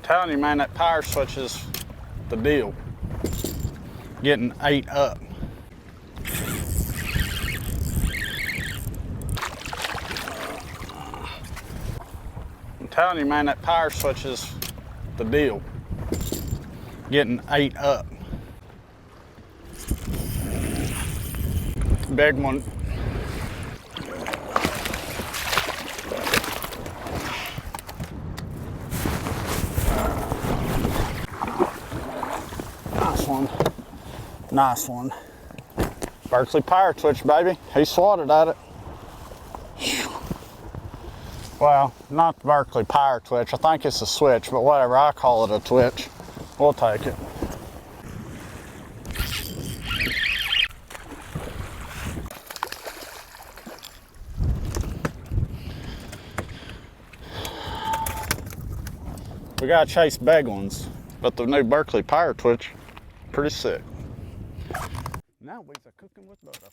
telling you, man, that power switch is the deal. Getting ate up. I'm telling you, man, that power switch is the deal. Getting ate up. Big one. Nice one. Nice one. Berkley power twitch, baby. He swatted at it. Well, not the Berkley power twitch. I think it's a switch, but whatever. I call it a twitch. We'll take it. We gotta chase big ones, but the new Berkley power twitch, pretty sick. Now we're cooking with butter.